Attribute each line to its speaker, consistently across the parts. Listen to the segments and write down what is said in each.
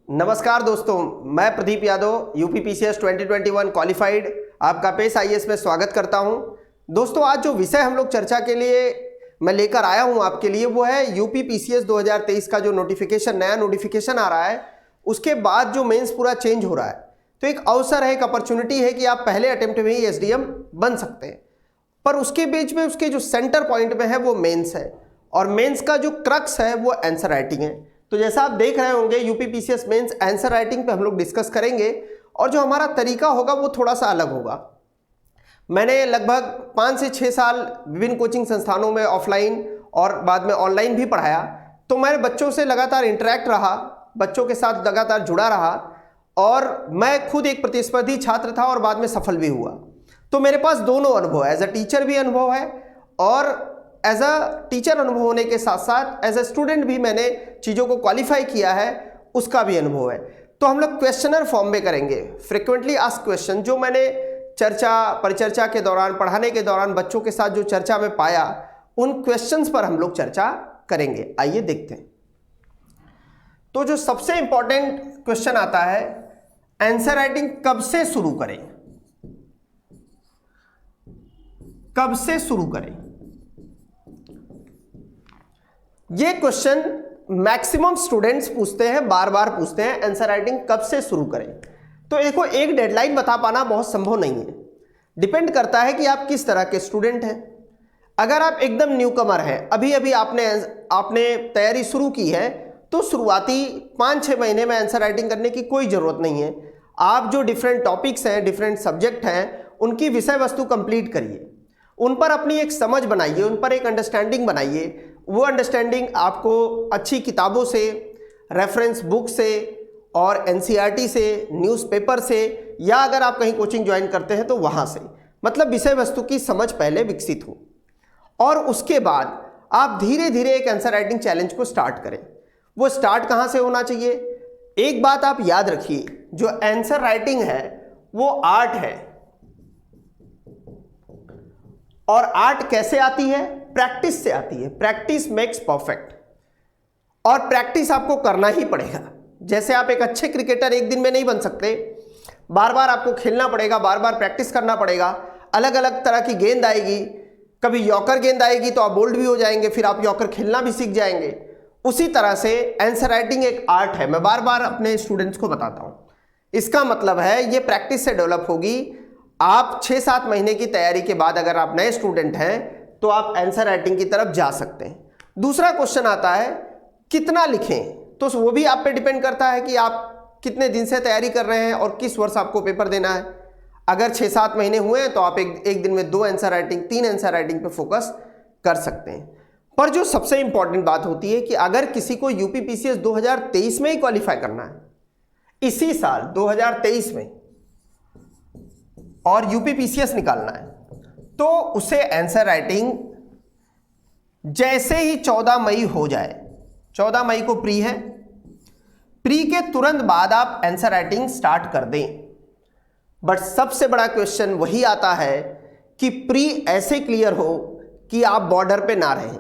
Speaker 1: नमस्कार दोस्तों, मैं प्रदीप यादव यूपीपीसीएस 2021 क्वालिफाइड आपका पेश आईएएस में स्वागत करता हूं। दोस्तों, आज जो विषय हम लोग चर्चा के लिए मैं लेकर आया हूं आपके लिए वो है यूपीपीसीएस 2023 का जो नया नोटिफिकेशन आ रहा है, उसके बाद जो मेंस पूरा चेंज हो रहा है। तो एक अवसर है, एक अपॉर्चुनिटी है कि आप पहले अटेम्प्ट में ही एसडीएम बन सकते हैं, पर उसके बीच में उसके जो सेंटर पॉइंट में है वो मेंस है, और मेंस का जो क्रक्स है वो आंसर राइटिंग है। तो जैसा आप देख रहे होंगे यूपीपीसीएस मेंस आंसर राइटिंग पे हम लोग डिस्कस करेंगे, और जो हमारा तरीका होगा वो थोड़ा सा अलग होगा। मैंने लगभग 5 से 6 साल विभिन्न कोचिंग संस्थानों में ऑफलाइन और बाद में ऑनलाइन भी पढ़ाया, तो मैं बच्चों से लगातार इंटरेक्ट रहा, बच्चों के साथ लगातार जुड़ा रहा, और मैं खुद एक प्रतिस्पर्धी छात्र था और बाद में सफल भी हुआ। तो मेरे पास दोनों अनुभव है, एज अ टीचर भी अनुभव है और एज अ टीचर अनुभव होने के साथ साथ एज अ स्टूडेंट भी मैंने चीज़ों को क्वालिफाई किया है, उसका भी अनुभव है। तो हम लोग क्वेश्चनर फॉर्म में करेंगे, फ्रिक्वेंटली आस्क्ड क्वेश्चन, जो मैंने परिचर्चा के दौरान, पढ़ाने के दौरान बच्चों के साथ जो चर्चा में पाया, उन क्वेश्चंस पर हम लोग चर्चा करेंगे। आइए देखते हैं। तो जो सबसे इंपॉर्टेंट क्वेश्चन आता है, आंसर राइटिंग कब से शुरू करें? कब से शुरू करें? ये क्वेश्चन मैक्सिमम स्टूडेंट्स पूछते हैं, बार बार पूछते हैं, आंसर राइटिंग कब से शुरू करें। तो देखो, एक डेडलाइन बता पाना बहुत संभव नहीं है, डिपेंड करता है कि आप किस तरह के स्टूडेंट हैं। अगर आप एकदम न्यूकमर हैं, अभी अभी आपने तैयारी शुरू की है, तो शुरुआती 5-6 महीने में आंसर राइटिंग करने की कोई ज़रूरत नहीं है। आप जो डिफरेंट टॉपिक्स हैं, डिफरेंट सब्जेक्ट हैं, उनकी विषय वस्तु कंप्लीट करिए, उन पर अपनी एक समझ बनाइए, उन पर एक अंडरस्टैंडिंग बनाइए। वो अंडरस्टैंडिंग आपको अच्छी किताबों से, रेफरेंस बुक से और एनसीईआरटी से, न्यूज़पेपर से, या अगर आप कहीं कोचिंग ज्वाइन करते हैं तो वहाँ से, मतलब विषय वस्तु की समझ पहले विकसित हो, और उसके बाद आप धीरे धीरे एक आंसर राइटिंग चैलेंज को स्टार्ट करें। वो स्टार्ट कहाँ से होना चाहिए? एक बात आप याद रखिए, जो आंसर राइटिंग है वो आर्ट है, और आर्ट कैसे आती है? प्रैक्टिस से आती है। प्रैक्टिस मेक्स परफेक्ट, और प्रैक्टिस आपको करना ही पड़ेगा। जैसे आप एक अच्छे क्रिकेटर एक दिन में नहीं बन सकते, बार बार आपको खेलना पड़ेगा, बार बार प्रैक्टिस करना पड़ेगा। अलग अलग तरह की गेंद आएगी, कभी यॉर्कर गेंद आएगी तो आप बोल्ड भी हो जाएंगे, फिर आप यॉर्कर खेलना भी सीख जाएंगे। उसी तरह से आंसर राइटिंग एक आर्ट है, मैं बार बार अपने स्टूडेंट्स को बताता हूँ। इसका मतलब है ये प्रैक्टिस से डेवलप होगी। आप 6-7 महीने की तैयारी के बाद अगर आप नए स्टूडेंट हैं तो आप आंसर राइटिंग की तरफ जा सकते हैं। दूसरा क्वेश्चन आता है, कितना लिखें? तो वो भी आप पे डिपेंड करता है कि आप कितने दिन से तैयारी कर रहे हैं और किस वर्ष आपको पेपर देना है। अगर 6-7 महीने हुए हैं तो आप एक दिन में 2 आंसर राइटिंग, 3 आंसर राइटिंग पे फोकस कर सकते हैं। पर जो सबसे इंपॉर्टेंट बात होती है कि अगर किसी को यूपीपीसीएस 2023 में ही क्वालिफाई करना है, इसी साल 2023 में, और यूपीपीसीएस निकालना है, तो उसे आंसर राइटिंग जैसे ही 14 मई हो जाए, 14 मई को प्री है, प्री के तुरंत बाद आप आंसर राइटिंग स्टार्ट कर दें। बट सबसे बड़ा क्वेश्चन वही आता है कि प्री ऐसे क्लियर हो कि आप बॉर्डर पे ना रहें।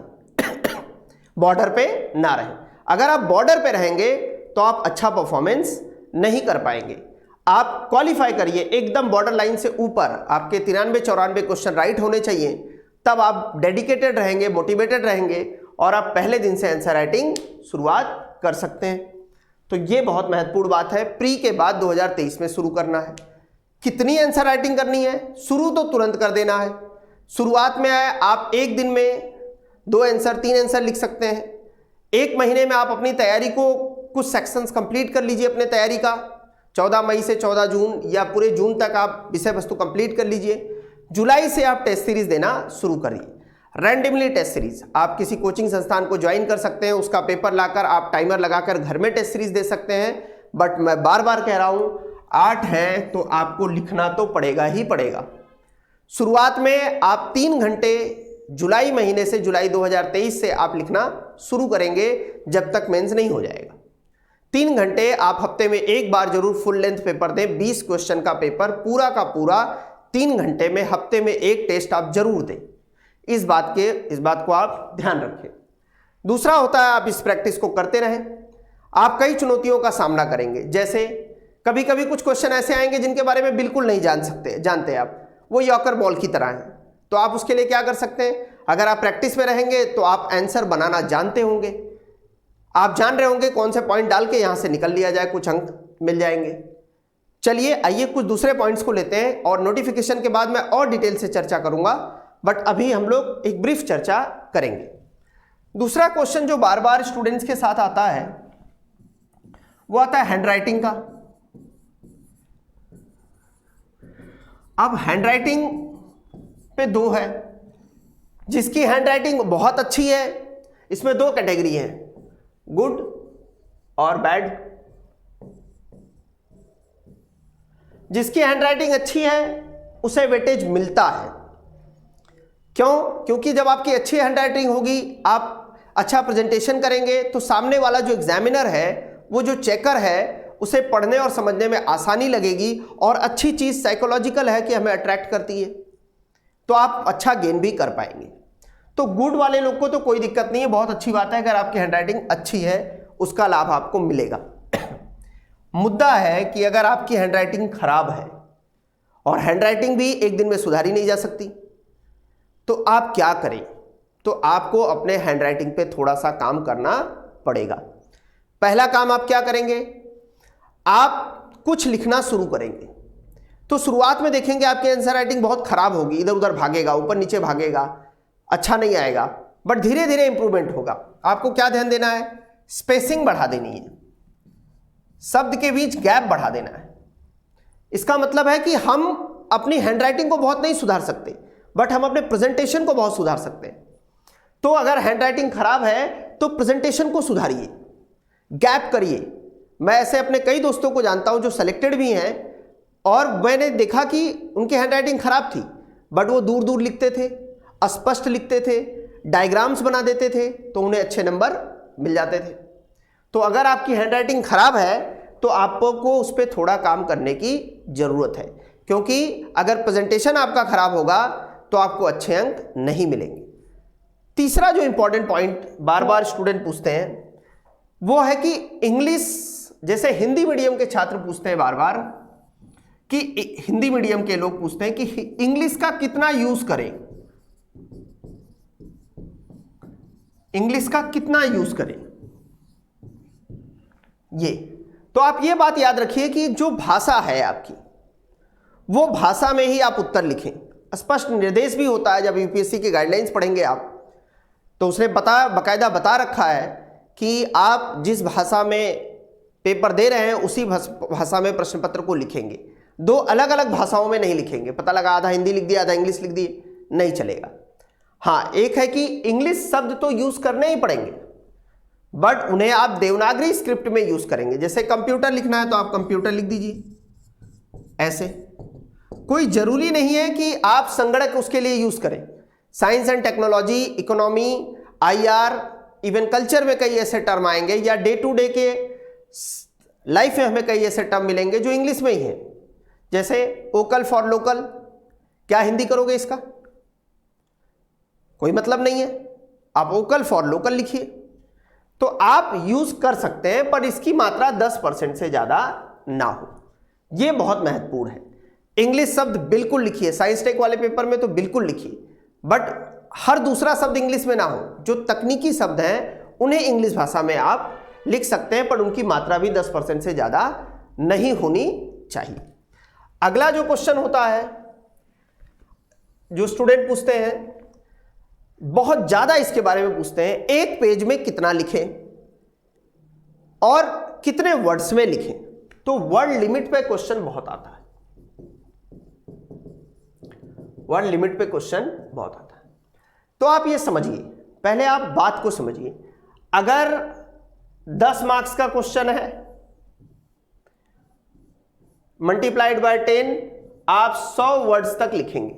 Speaker 1: बॉर्डर पे ना रहें। अगर आप बॉर्डर पे रहेंगे तो आप अच्छा परफॉर्मेंस नहीं कर पाएंगे। आप क्वालिफाई करिए एकदम बॉर्डर लाइन से ऊपर, आपके 93-94 क्वेश्चन राइट होने चाहिए, तब आप डेडिकेटेड रहेंगे, मोटिवेटेड रहेंगे, और आप पहले दिन से आंसर राइटिंग शुरुआत कर सकते हैं। तो ये बहुत महत्वपूर्ण बात है। प्री के बाद 2023 में शुरू करना है। कितनी आंसर राइटिंग करनी है? शुरू तो तुरंत कर देना है। शुरुआत में आप एक दिन में 2 आंसर, 3 आंसर लिख सकते हैं। एक महीने में आप अपनी तैयारी को कुछ सेक्शंस कंप्लीट कर लीजिए अपने तैयारी का। 14 मई से 14 जून या पूरे जून तक आप विषय वस्तु कंप्लीट कर लीजिए। जुलाई से आप टेस्ट सीरीज देना शुरू करिए, रैंडमली टेस्ट सीरीज। आप किसी कोचिंग संस्थान को ज्वाइन कर सकते हैं, उसका पेपर लाकर आप टाइमर लगाकर घर में टेस्ट सीरीज दे सकते हैं। बट मैं बार बार कह रहा हूं, आर्ट है तो आपको लिखना तो पड़ेगा ही पड़ेगा। शुरुआत में आप 3 घंटे जुलाई महीने से, जुलाई 2023 से आप लिखना शुरू करेंगे जब तक मेंस नहीं हो जाएगा। 3 घंटे आप हफ्ते में एक बार जरूर फुल लेंथ पेपर दें। 20 क्वेश्चन का पेपर पूरा का पूरा 3 घंटे में, हफ्ते में एक टेस्ट आप जरूर दें। इस बात को आप ध्यान रखें। दूसरा होता है, आप इस प्रैक्टिस को करते रहें। आप कई चुनौतियों का सामना करेंगे। जैसे कभी कभी कुछ क्वेश्चन ऐसे आएंगे जिनके बारे में बिल्कुल नहीं जानते आप, वो यॉर्कर बॉल की तरह है। तो आप उसके लिए क्या कर सकते हैं, अगर आप प्रैक्टिस में रहेंगे तो आप आंसर बनाना जानते होंगे, आप जान रहे होंगे कौन से पॉइंट डाल के यहां से निकल लिया जाए, कुछ अंक मिल जाएंगे। चलिए आइए कुछ दूसरे पॉइंट्स को लेते हैं और नोटिफिकेशन के बाद मैं और डिटेल से चर्चा करूंगा, बट अभी हम लोग एक ब्रीफ चर्चा करेंगे। दूसरा क्वेश्चन जो बार बार स्टूडेंट्स के साथ आता है वो आता है हैंडराइटिंग का। अब हैंडराइटिंग पे दो है, जिसकी हैंडराइटिंग बहुत अच्छी है, इसमें दो कैटेगरी है, गुड और बैड। जिसकी हैंडराइटिंग अच्छी है उसे वेटेज मिलता है। क्यों? क्योंकि जब आपकी अच्छी हैंडराइटिंग होगी, आप अच्छा प्रेजेंटेशन करेंगे तो सामने वाला जो एग्जामिनर है, वो जो चेकर है, उसे पढ़ने और समझने में आसानी लगेगी। और अच्छी चीज साइकोलॉजिकल है कि हमें अट्रैक्ट करती है, तो आप अच्छा गेन भी कर पाएंगे। तो गुड वाले लोग को तो कोई दिक्कत नहीं है, बहुत अच्छी बात है, अगर आपकी हैंडराइटिंग अच्छी है उसका लाभ आपको मिलेगा। मुद्दा है कि अगर आपकी हैंडराइटिंग खराब है, और हैंडराइटिंग भी एक दिन में सुधारी नहीं जा सकती, तो आप क्या करें? तो आपको अपने हैंडराइटिंग पे थोड़ा सा काम करना पड़ेगा। पहला काम आप क्या करेंगे, आप कुछ लिखना शुरू करेंगे। तो शुरुआत में देखेंगे आपकी आंसर राइटिंग बहुत खराब होगी, इधर उधर भागेगा, ऊपर नीचे भागेगा, अच्छा नहीं आएगा, बट धीरे धीरे इंप्रूवमेंट होगा। आपको क्या ध्यान देना है, स्पेसिंग बढ़ा देनी है, शब्द के बीच गैप बढ़ा देना है। इसका मतलब है कि हम अपनी हैंडराइटिंग को बहुत नहीं सुधार सकते, बट हम अपने प्रेजेंटेशन को बहुत सुधार सकते हैं। तो अगर हैंडराइटिंग खराब है तो प्रेजेंटेशन को सुधारिए, गैप करिए। मैं ऐसे अपने कई दोस्तों को जानता हूं जो सेलेक्टेड भी हैं, और मैंने देखा कि उनकी हैंडराइटिंग खराब थी, बट वो दूर दूर लिखते थे, अस्पष्ट लिखते थे, डायग्राम्स बना देते थे, तो उन्हें अच्छे नंबर मिल जाते थे। तो अगर आपकी हैंडराइटिंग खराब है तो आपको उस पर थोड़ा काम करने की जरूरत है, क्योंकि अगर प्रेजेंटेशन आपका खराब होगा तो आपको अच्छे अंक नहीं मिलेंगे। तीसरा जो इंपॉर्टेंट पॉइंट बार बार स्टूडेंट पूछते हैं वो है कि इंग्लिश, जैसे हिंदी मीडियम के छात्र पूछते हैं बार बार कि हिंदी मीडियम के लोग पूछते हैं कि इंग्लिश का कितना यूज करें, इंग्लिश का कितना यूज करें। ये तो आप ये बात याद रखिए कि जो भाषा है आपकी, वो भाषा में ही आप उत्तर लिखें। स्पष्ट निर्देश भी होता है, जब यूपीएससी की गाइडलाइंस पढ़ेंगे आप, तो उसने बकायदा बता रखा है कि आप जिस भाषा में पेपर दे रहे हैं उसी भाषा में प्रश्न पत्र को लिखेंगे। दो अलग अलग भाषाओं में नहीं लिखेंगे। पता लगा आधा हिंदी लिख दिया आधा इंग्लिश लिख दिए, नहीं चलेगा। हाँ, एक है कि इंग्लिश शब्द तो यूज करने ही पड़ेंगे, बट उन्हें आप देवनागरी स्क्रिप्ट में यूज करेंगे। जैसे कंप्यूटर लिखना है तो आप कंप्यूटर लिख दीजिए, ऐसे। कोई जरूरी नहीं है कि आप संगणक उसके लिए यूज करें। Science and technology, economy, IR, even culture में कई ऐसे टर्म आएंगे, या डे टू डे के लाइफ में हमें कई ऐसे टर्म मिलेंगे जो इंग्लिश में ही हैं। जैसे वोकल फॉर लोकल, क्या हिंदी करोगे इसका? कोई मतलब नहीं है, आप वोकल फॉर लोकल लिखिए। तो आप यूज कर सकते हैं, पर इसकी मात्रा 10% से ज्यादा ना हो, यह बहुत महत्वपूर्ण है। इंग्लिश शब्द बिल्कुल लिखिए, साइंस टेक वाले पेपर में तो बिल्कुल लिखिए, बट हर दूसरा शब्द इंग्लिश में ना हो। जो तकनीकी शब्द हैं उन्हें इंग्लिश भाषा में आप लिख सकते हैं, पर उनकी मात्रा भी 10% से ज्यादा नहीं होनी चाहिए। अगला जो क्वेश्चन होता है, जो स्टूडेंट पूछते हैं, बहुत ज्यादा इसके बारे में पूछते हैं, एक पेज में कितना लिखें और कितने वर्ड्स में लिखें। तो वर्ड लिमिट पे क्वेश्चन बहुत आता है, वर्ड लिमिट पे क्वेश्चन बहुत आता है। तो आप ये समझिए, पहले आप बात को समझिए। अगर 10 मार्क्स का क्वेश्चन है, मल्टीप्लाइड बाय 10, आप 100 वर्ड्स तक लिखेंगे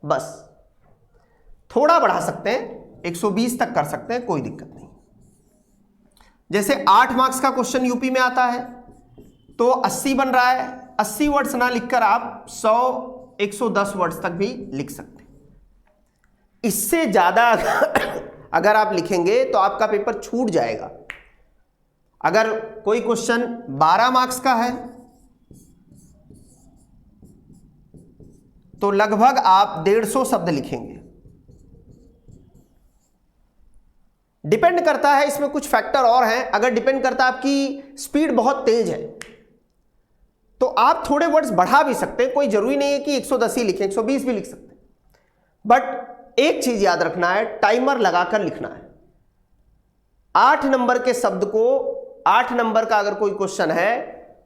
Speaker 1: बस। थोड़ा बढ़ा सकते हैं, 120 तक कर सकते हैं, कोई दिक्कत नहीं। जैसे 8 मार्क्स का क्वेश्चन यूपी में आता है तो 80 बन रहा है, 80 वर्ड्स ना लिखकर आप 100, 110 वर्ड्स तक भी लिख सकते हैं। इससे ज्यादा अगर आप लिखेंगे तो आपका पेपर छूट जाएगा। अगर कोई क्वेश्चन 12 मार्क्स का है तो लगभग आप 150 शब्द लिखेंगे। डिपेंड करता है, इसमें कुछ फैक्टर और हैं। अगर डिपेंड करता है आपकी स्पीड बहुत तेज है तो आप थोड़े वर्ड्स बढ़ा भी सकते हैं, कोई जरूरी नहीं है कि 110 ही लिखें, 120 भी लिख सकते हैं। बट एक चीज याद रखना है, टाइमर लगाकर लिखना है। 8 नंबर के शब्द को, 8 नंबर का अगर कोई क्वेश्चन है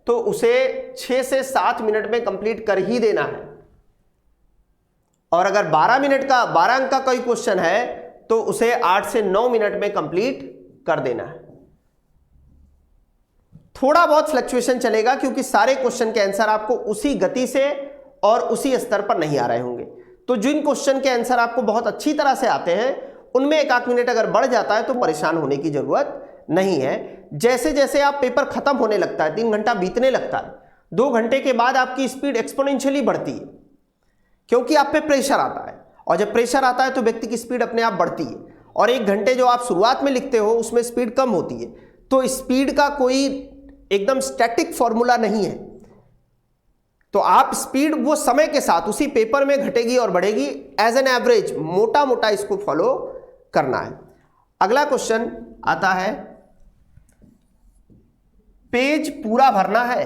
Speaker 1: तो उसे 6 से 7 मिनट में कंप्लीट कर ही देना है। और अगर 12 मिनट का, 12 अंक का कोई क्वेश्चन है तो उसे 8 से 9 मिनट में कंप्लीट कर देना है। थोड़ा बहुत फ्लक्चुएशन चलेगा क्योंकि सारे क्वेश्चन के आंसर आपको उसी गति से और उसी स्तर पर नहीं आ रहे होंगे। तो जिन क्वेश्चन के आंसर आपको बहुत अच्छी तरह से आते हैं उनमें 1-8 मिनट अगर बढ़ जाता है तो परेशान होने की जरूरत नहीं है। जैसे जैसे आप पेपर खत्म होने लगता है, 3 घंटा बीतने लगता है, 2 घंटे के बाद आपकी स्पीड एक्सपोनेंशियली बढ़ती है क्योंकि आप पे प्रेशर आता है, और जब प्रेशर आता है तो व्यक्ति की स्पीड अपने आप बढ़ती है। और 1 घंटे जो आप शुरुआत में लिखते हो उसमें स्पीड कम होती है। तो स्पीड का कोई एकदम स्टैटिक फॉर्मूला नहीं है। तो आप स्पीड वो समय के साथ उसी पेपर में घटेगी और बढ़ेगी, एज एन एवरेज मोटा मोटा इसको फॉलो करना है। अगला क्वेश्चन आता है, पेज पूरा भरना है।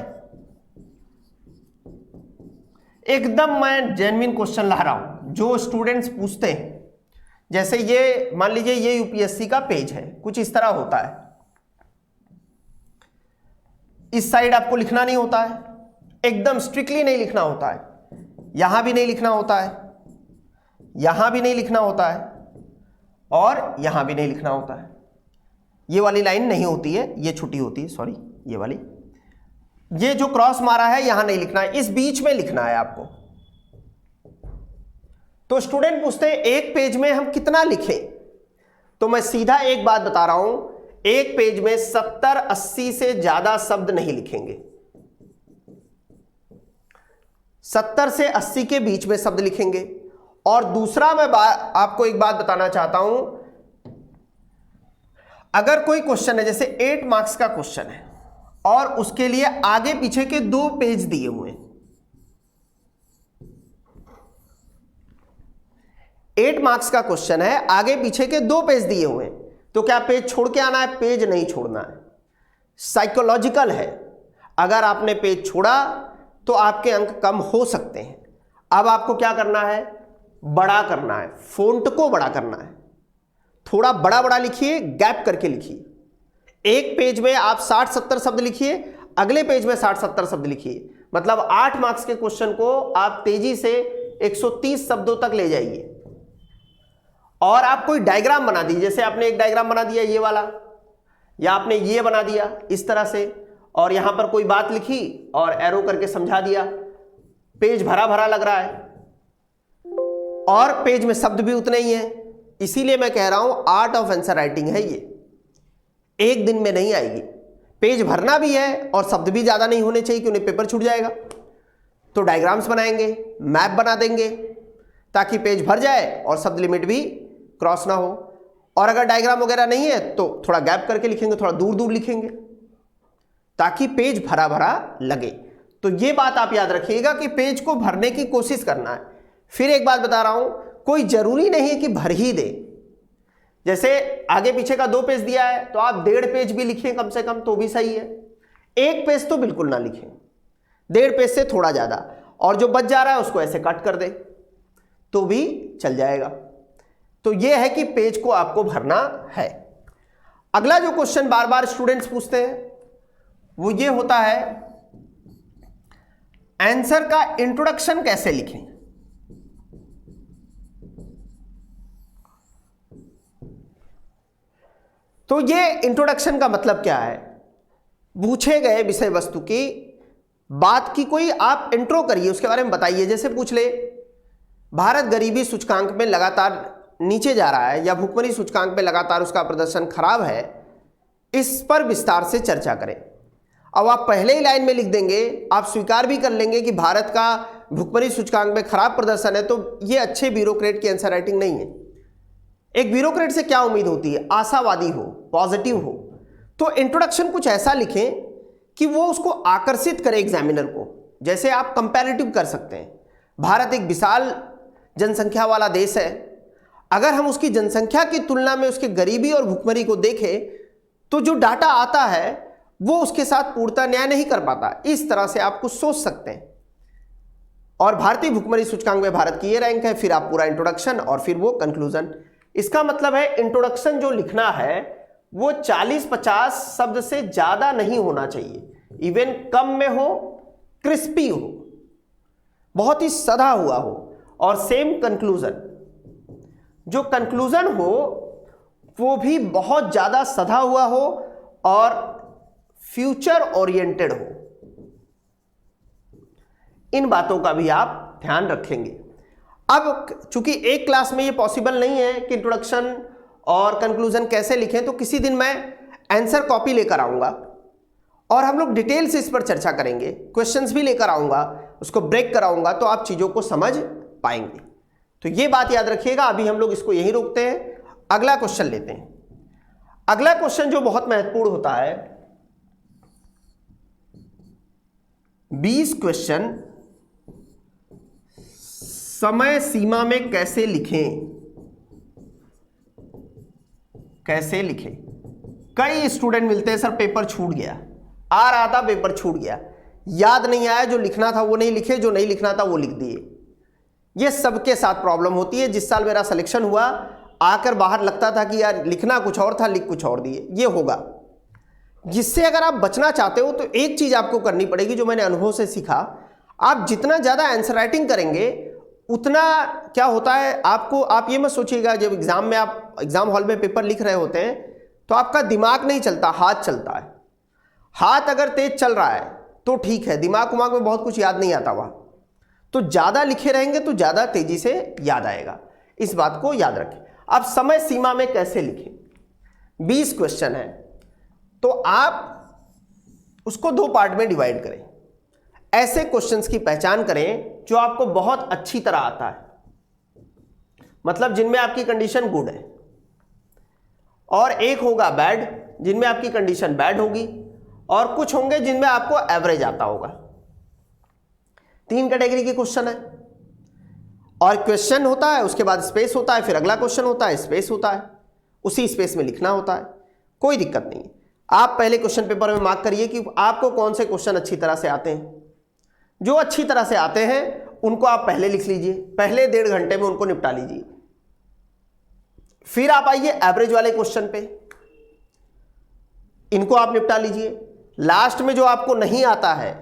Speaker 1: एकदम मैं जेन्युइन क्वेश्चन ला रहा हूं जो स्टूडेंट्स पूछते हैं। जैसे ये मान लीजिए ये यूपीएससी का पेज है, कुछ इस तरह होता है। इस साइड आपको लिखना नहीं होता है, एकदम स्ट्रिक्टली नहीं लिखना होता है, यहां भी नहीं लिखना होता है, यहां भी नहीं लिखना होता है, और यहां भी नहीं लिखना होता है। ये वाली लाइन नहीं होती है, ये छुट्टी होती है, सॉरी ये वाली। ये जो क्रॉस मारा है यहां नहीं लिखना है, इस बीच में लिखना है आपको। तो स्टूडेंट पूछते हैं एक पेज में हम कितना लिखें? तो मैं सीधा एक बात बता रहा हूं, एक पेज में 70-80 से ज्यादा शब्द नहीं लिखेंगे। 70 से 80 के बीच में शब्द लिखेंगे। और दूसरा मैं आपको एक बात बताना चाहता हूं, अगर कोई क्वेश्चन है, जैसे 8 मार्क्स का क्वेश्चन है और उसके लिए आगे पीछे के 2 पेज दिए हुए हैं, 8 मार्क्स का क्वेश्चन है, आगे पीछे के 2 पेज दिए हुए हैं, तो क्या पेज छोड़ के आना है? पेज नहीं छोड़ना है, साइकोलॉजिकल है। अगर आपने पेज छोड़ा तो आपके अंक कम हो सकते हैं। अब आपको क्या करना है? बड़ा करना है, फोंट को बड़ा करना है। थोड़ा बड़ा बड़ा लिखिए, गैप करके लिखिए। एक पेज में आप 60-70 शब्द लिखिए, अगले पेज में 60-70 शब्द लिखिए। मतलब 8 मार्क्स के क्वेश्चन को आप तेजी से 130 शब्दों तक ले जाइए। और आप कोई डायग्राम बना दीजिए, जैसे आपने एक डायग्राम बना दिया ये वाला, या आपने ये बना दिया इस तरह से, और यहां पर कोई बात लिखी और एरो करके समझा दिया। पेज भरा भरा लग रहा है और पेज में शब्द भी उतने ही हैं। इसीलिए मैं कह रहा हूं आर्ट ऑफ आंसर राइटिंग है ये, एक दिन में नहीं आएगी। पेज भरना भी है और शब्द भी ज्यादा नहीं होने चाहिए कि उन्हें पेपर छूट जाएगा। तो डायग्राम्स बनाएंगे, मैप बना देंगे ताकि पेज भर जाए और शब्द लिमिट भी क्रॉस ना हो। और अगर डायग्राम वगैरह नहीं है तो थोड़ा गैप करके लिखेंगे, थोड़ा दूर दूर लिखेंगे ताकि पेज भरा भरा लगे। तो ये बात आप याद रखिएगा कि पेज को भरने की कोशिश करना है। फिर एक बात बता रहा हूं, कोई जरूरी नहीं है कि भर ही दे। जैसे आगे पीछे का 2 पेज दिया है तो आप 1.5 पेज भी लिखें कम से कम तो भी सही है। 1 पेज तो बिल्कुल ना लिखें, 1.5 पेज से थोड़ा ज्यादा, और जो बच जा रहा है उसको ऐसे कट कर दे तो भी चल जाएगा। तो यह है कि पेज को आपको भरना है। अगला जो क्वेश्चन बार बार स्टूडेंट्स पूछते हैं वो ये होता है, आंसर का इंट्रोडक्शन कैसे लिखें? तो ये इंट्रोडक्शन का मतलब क्या है? पूछे गए विषय वस्तु की बात की कोई आप इंट्रो करिए, उसके बारे में बताइए। जैसे पूछ ले भारत गरीबी सूचकांक में लगातार नीचे जा रहा है या भुखमरी सूचकांक में लगातार उसका प्रदर्शन खराब है, इस पर विस्तार से चर्चा करें। अब आप पहले ही लाइन में लिख देंगे, आप स्वीकार भी कर लेंगे कि भारत का भुखमरी सूचकांक में खराब प्रदर्शन है, तो ये अच्छे ब्यूरोक्रेट की आंसर राइटिंग नहीं है। एक ब्यूरोक्रेट से क्या उम्मीद होती है? आशावादी हो, पॉजिटिव हो। तो इंट्रोडक्शन कुछ ऐसा लिखें कि वो उसको आकर्षित करे एग्जामिनर को। जैसे आप कंपैरेटिव कर सकते हैं, भारत एक विशाल जनसंख्या वाला देश है, अगर हम उसकी जनसंख्या की तुलना में उसके गरीबी और भुखमरी को देखें तो जो डाटा आता है वो उसके साथ पूर्णतः न्याय नहीं कर पाता। इस तरह से आप कुछ सोच सकते हैं। और भारतीय भुखमरी सूचकांक में भारत की ये रैंक है, फिर आप पूरा इंट्रोडक्शन और फिर वो कंक्लूजन। इसका मतलब है इंट्रोडक्शन जो लिखना है वो 40-50 शब्द से ज्यादा नहीं होना चाहिए, इवन कम में हो, क्रिस्पी हो, बहुत ही सधा हुआ हो। और सेम कंक्लूजन, जो कंक्लूजन हो वो भी बहुत ज्यादा सधा हुआ हो और फ्यूचर ओरिएंटेड हो। इन बातों का भी आप ध्यान रखेंगे। अब चूंकि एक क्लास में ये पॉसिबल नहीं है कि इंट्रोडक्शन और कंक्लूजन कैसे लिखें, तो किसी दिन मैं आंसर कॉपी लेकर आऊंगा और हम लोग डिटेल से इस पर चर्चा करेंगे, क्वेश्चंस भी लेकर आऊंगा, उसको ब्रेक कराऊंगा, तो आप चीजों को समझ पाएंगे। तो ये बात याद रखिएगा। अभी हम लोग इसको यहीं रोकते हैं, अगला क्वेश्चन लेते हैं। अगला क्वेश्चन जो बहुत महत्वपूर्ण होता है, 20 क्वेश्चन समय सीमा में कैसे लिखें, कैसे लिखें। कई स्टूडेंट मिलते हैं, सर पेपर छूट गया, आ रहा था पेपर छूट गया, याद नहीं आया, जो लिखना था वो नहीं लिखे, जो नहीं लिखना था वो लिख दिए। ये सबके साथ प्रॉब्लम होती है। जिस साल मेरा सिलेक्शन हुआ, आकर बाहर लगता था कि यार लिखना कुछ और था, लिख कुछ और दिए। ये होगा, जिससे अगर आप बचना चाहते हो तो एक चीज आपको करनी पड़ेगी, जो मैंने अनुभव से सीखा। आप जितना ज्यादा आंसर राइटिंग करेंगे उतना क्या होता है आपको, आप ये मत सोचिएगा जब एग्जाम में आप एग्जाम हॉल में पेपर लिख रहे होते हैं तो आपका दिमाग नहीं चलता, हाथ चलता है। हाथ अगर तेज चल रहा है तो ठीक है, दिमाग उमाग में बहुत कुछ याद नहीं आता वहां। तो ज्यादा लिखे रहेंगे तो ज्यादा तेजी से याद आएगा, इस बात को याद रखें। अब समय सीमा में कैसे लिखें, 20 क्वेश्चन है तो आप उसको 2 पार्ट में डिवाइड करें। ऐसे क्वेश्चंस की पहचान करें जो आपको बहुत अच्छी तरह आता है, मतलब जिनमें आपकी कंडीशन गुड है, और एक होगा बैड, जिनमें आपकी कंडीशन बैड होगी, और कुछ होंगे जिनमें आपको एवरेज आता होगा। 3 कैटेगरी के क्वेश्चन है। और क्वेश्चन होता है, उसके बाद स्पेस होता है, फिर अगला क्वेश्चन होता है, स्पेस होता है, उसी स्पेस में लिखना होता है, कोई दिक्कत नहीं है। आप पहले क्वेश्चन पेपर में मार्क करिए कि आपको कौन से क्वेश्चन अच्छी तरह से आते हैं। जो अच्छी तरह से आते हैं उनको आप पहले लिख लीजिए, पहले 1.5 घंटे में उनको निपटा लीजिए। फिर आप आइए एवरेज वाले क्वेश्चन पे, इनको आप निपटा लीजिए। लास्ट में जो आपको नहीं आता है,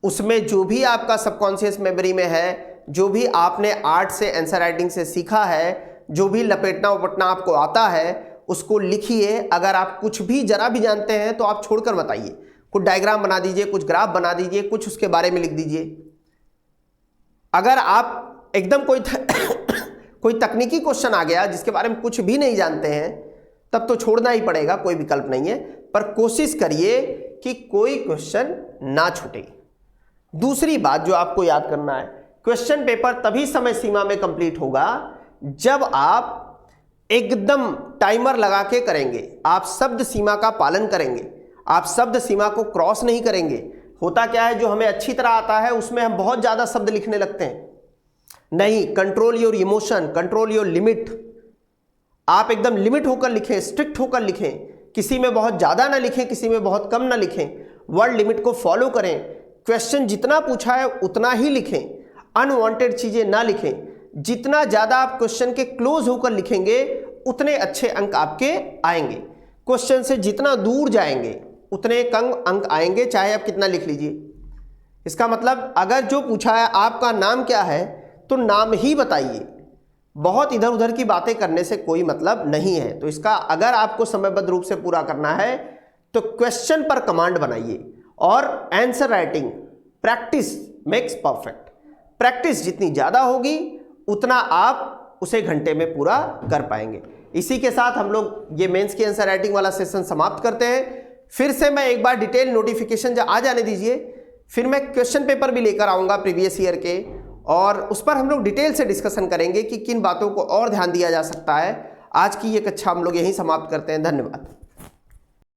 Speaker 1: उसमें जो भी आपका सबकॉन्शियस मेमोरी में है, जो भी आपने आर्ट से आंसर राइटिंग से सीखा है, जो भी लपेटना उपटना आपको आता है, उसको लिखिए। अगर आप कुछ भी जरा भी जानते हैं तो आप छोड़कर बताइए, कुछ डायग्राम बना दीजिए, कुछ ग्राफ बना दीजिए, कुछ उसके बारे में लिख दीजिए। अगर आप एकदम कोई तकनीकी क्वेश्चन आ गया जिसके बारे में कुछ भी नहीं जानते हैं, तब तो छोड़ना ही पड़ेगा, कोई विकल्प नहीं है। पर कोशिश करिए कि कोई क्वेश्चन ना छूटे। दूसरी बात जो आपको याद करना है, क्वेश्चन पेपर तभी समय सीमा में कंप्लीट होगा जब आप एकदम टाइमर लगा के करेंगे, आप शब्द सीमा का पालन करेंगे, आप शब्द सीमा को क्रॉस नहीं करेंगे। होता क्या है, जो हमें अच्छी तरह आता है उसमें हम बहुत ज्यादा शब्द लिखने लगते हैं। नहीं, control your emotion, control your limit. आप एकदम लिमिट होकर लिखें, स्ट्रिक्ट होकर लिखें, किसी में बहुत ज्यादा ना लिखें, किसी में बहुत कम ना लिखें, वर्ड लिमिट को फॉलो करें। क्वेश्चन जितना पूछा है उतना ही लिखें, अनवांटेड चीजें ना लिखें। जितना ज्यादा आप क्वेश्चन के क्लोज होकर लिखेंगे उतने अच्छे अंक आपके आएंगे। क्वेश्चन से जितना दूर जाएंगे उतने कम अंक आएंगे, चाहे आप कितना लिख लीजिए। इसका मतलब अगर जो पूछा है आपका नाम क्या है तो नाम ही बताइए, बहुत इधर उधर की बातें करने से कोई मतलब नहीं है। तो इसका अगर आपको समयबद्ध रूप से पूरा करना है तो क्वेश्चन पर कमांड बनाइए। और answer writing practice makes perfect. Practice जितनी ज्यादा होगी उतना आप उसे घंटे में पूरा कर पाएंगे। इसी के साथ हम लोग ये मेंस की आंसर राइटिंग वाला सेशन समाप्त करते हैं। फिर से मैं एक बार डिटेल नोटिफिकेशन आ जाने दीजिए, फिर मैं क्वेश्चन पेपर भी लेकर आऊंगा प्रीवियस ईयर के, और उस पर हम लोग डिटेल से डिस्कशन करेंगे कि किन बातों को और ध्यान दिया जा सकता है। आज की ये कक्षा हम लोग यहीं समाप्त करते हैं। धन्यवाद।